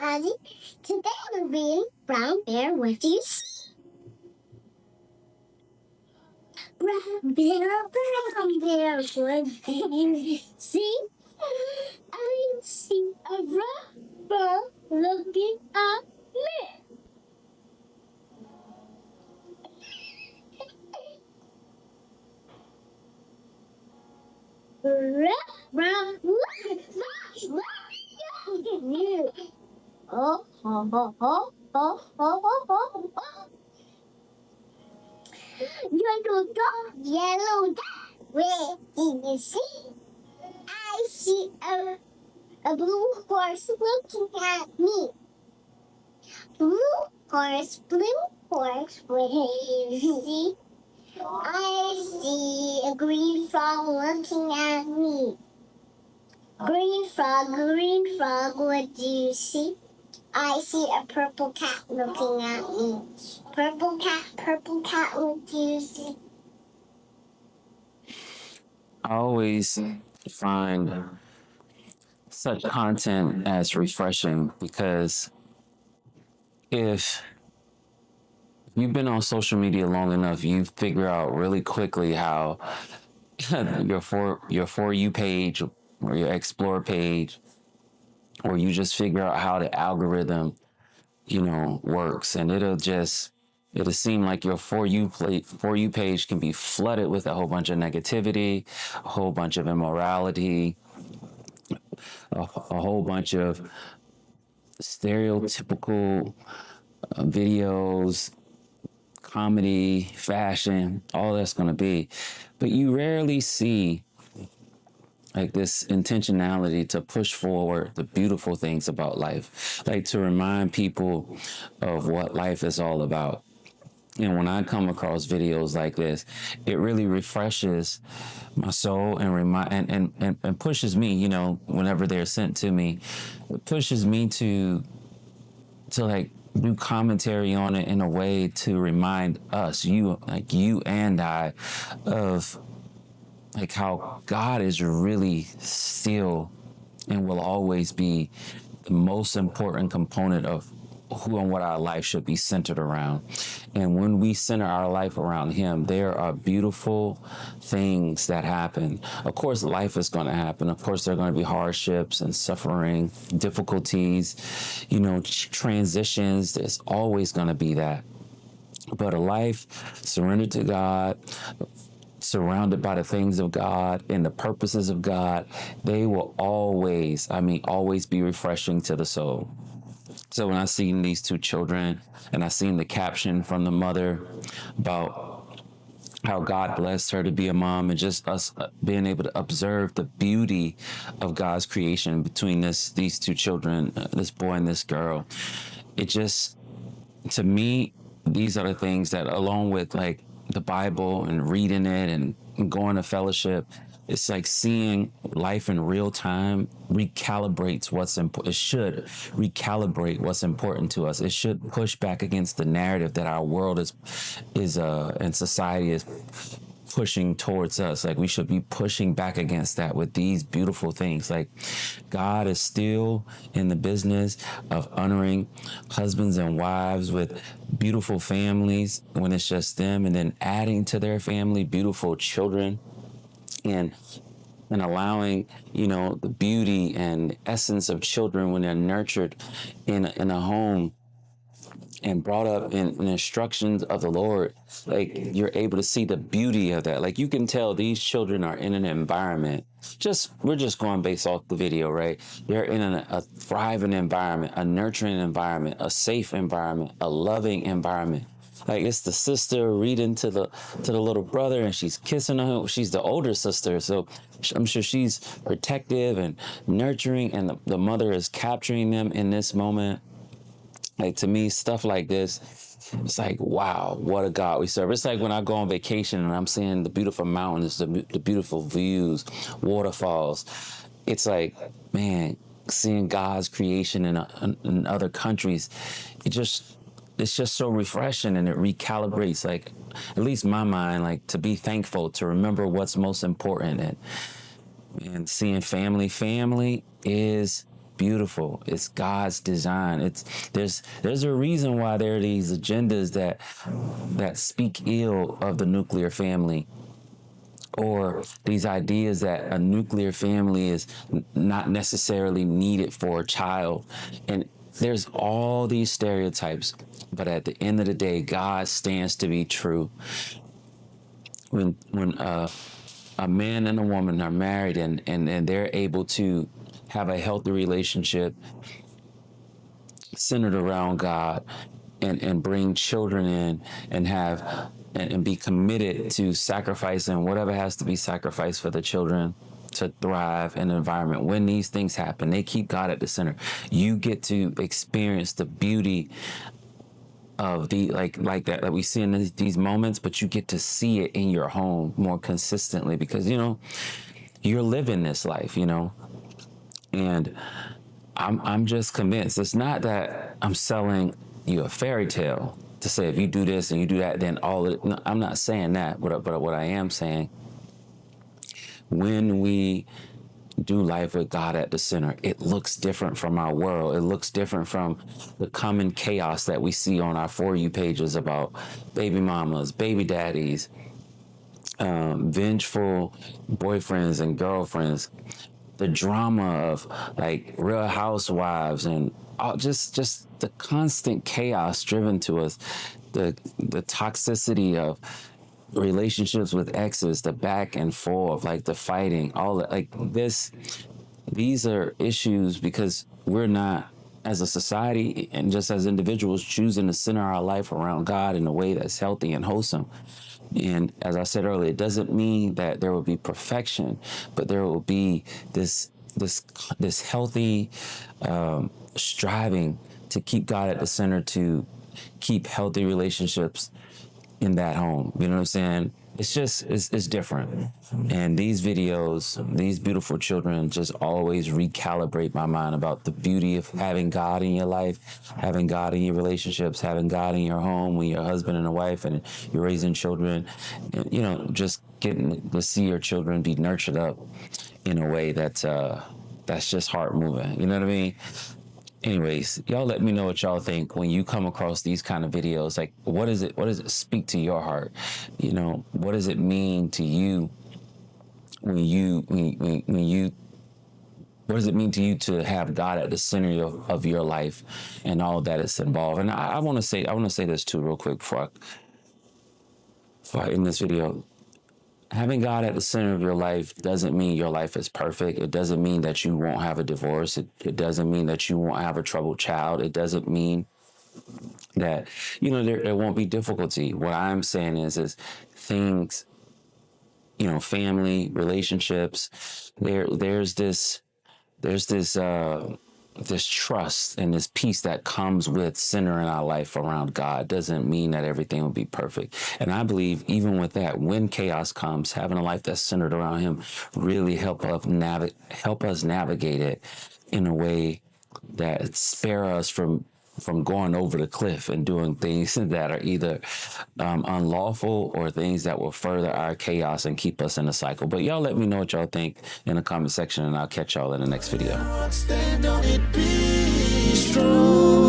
Ozzy. Today we're reading Brown Bear, What Do You See? Brown Bear, what do you see? I see a rubber looking at me. Brown, oh, oh, oh, oh, oh, oh, oh, oh. Yellow dog, where did you see? I see a blue horse looking at me. Blue horse, where do you see? I see a green frog looking at me. Green frog, what do you see? I see a purple cat looking at me. Purple cat, what do you see? I always find such content as refreshing because if you've been on social media long enough, you figure out really quickly how your for you page or your explore page, or you just figure out how the algorithm, works, and it'll seem like your for you page can be flooded with a whole bunch of negativity, a whole bunch of immorality, a whole bunch of stereotypical videos, comedy, fashion, all that's going to be. But you rarely see like this intentionality to push forward the beautiful things about life, like to remind people of what life is all about. And when I come across videos like this, it really refreshes my soul and and pushes me, whenever they're sent to me, it pushes me to like do commentary on it in a way to remind us, you and I, of like how God is really still and will always be the most important component of who and what our life should be centered around. And when we center our life around Him, there are beautiful things that happen. Of course, life is going to happen. Of course, there are going to be hardships and suffering, difficulties, transitions. There's always going to be that. But a life surrendered to God, surrounded by the things of God and the purposes of God, they will always, always be refreshing to the soul. So when I seen these two children and I seen the caption from the mother about how God blessed her to be a mom, and just us being able to observe the beauty of God's creation between these two children, this boy and this girl, it just, to me, these are the things that, along with like the Bible and reading it and going to fellowship, it's like seeing life in real time recalibrates what's important. It should recalibrate what's important to us. It should push back against the narrative that our world is and society is pushing towards us. Like, we should be pushing back against that with these beautiful things. Like, God is still in the business of honoring husbands and wives with beautiful families when it's just them, and then adding to their family beautiful children, and allowing, the beauty and essence of children when they're nurtured in a home and brought up in instructions of the Lord. Like, you're able to see the beauty of that. Like, you can tell these children are in an environment. We're just going based off the video, right? They're in a thriving environment, a nurturing environment, a safe environment, a loving environment. Like, it's the sister reading to the little brother, and she's kissing him. She's the older sister, so I'm sure she's protective and nurturing, and the mother is capturing them in this moment. Like, to me, stuff like this, it's like, wow, what a God we serve. It's like when I go on vacation and I'm seeing the beautiful mountains, the beautiful views, waterfalls. It's like, man, seeing God's creation in other countries, it's just so refreshing, and it recalibrates, like, at least my mind, like, to be thankful, to remember what's most important. And seeing family is beautiful. It's God's design. There's a reason why there are these agendas that speak ill of the nuclear family, or these ideas that a nuclear family is not necessarily needed for a child. And there's all these stereotypes, but at the end of the day, God stands to be true. When a man and a woman are married and they're able to have a healthy relationship centered around God, and bring children in and have and be committed to sacrificing whatever has to be sacrificed for the children to thrive in an environment. When these things happen, they keep God at the center. You get to experience the beauty of the like that we see in these moments, but you get to see it in your home more consistently, because you're living this life, and I'm just convinced. It's not that I'm selling you a fairy tale to say if you do this and you do that, then no, I'm not saying that. But what I am saying, when we do life with God at the center, it looks different from our world. It looks different from the common chaos that we see on our For You pages about baby mamas, baby daddies, vengeful boyfriends and girlfriends, the drama of like Real Housewives, and just the constant chaos driven to us, the toxicity of relationships with exes, the back and forth, like the fighting, all that, like this. These are issues because we're not, as a society and just as individuals, choosing to center our life around God in a way that's healthy and wholesome. And as I said earlier, it doesn't mean that there will be perfection, but there will be this healthy striving to keep God at the center, to keep healthy relationships in that home. You know what I'm saying? It's different. And these videos, these beautiful children just always recalibrate my mind about the beauty of having God in your life, having God in your relationships, having God in your home when you're a husband and a wife and you're raising children. Just getting to see your children be nurtured up in a way that's just heart moving. You know what I mean? Anyways, y'all let me know what y'all think when you come across these kind of videos. Like, what does it speak to your heart? What does it mean to you when you what does it mean to you to have God at the center of your life and all that is involved? And I want to say this too real quick before I end this video. Having God at the center of your life doesn't mean your life is perfect. It doesn't mean that you won't have a divorce. It doesn't mean that you won't have a troubled child. It doesn't mean that, there won't be difficulty. What I'm saying is things, family, relationships, there's this trust and this peace that comes with centering our life around God. Doesn't mean that everything will be perfect. And I believe even with that, when chaos comes, having a life that's centered around Him really help us navigate it in a way that spare us from going over the cliff and doing things that are either unlawful or things that will further our chaos and keep us in a cycle. But y'all let me know what y'all think in the comment section, and I'll catch y'all in the next video. Stand on it, be strong.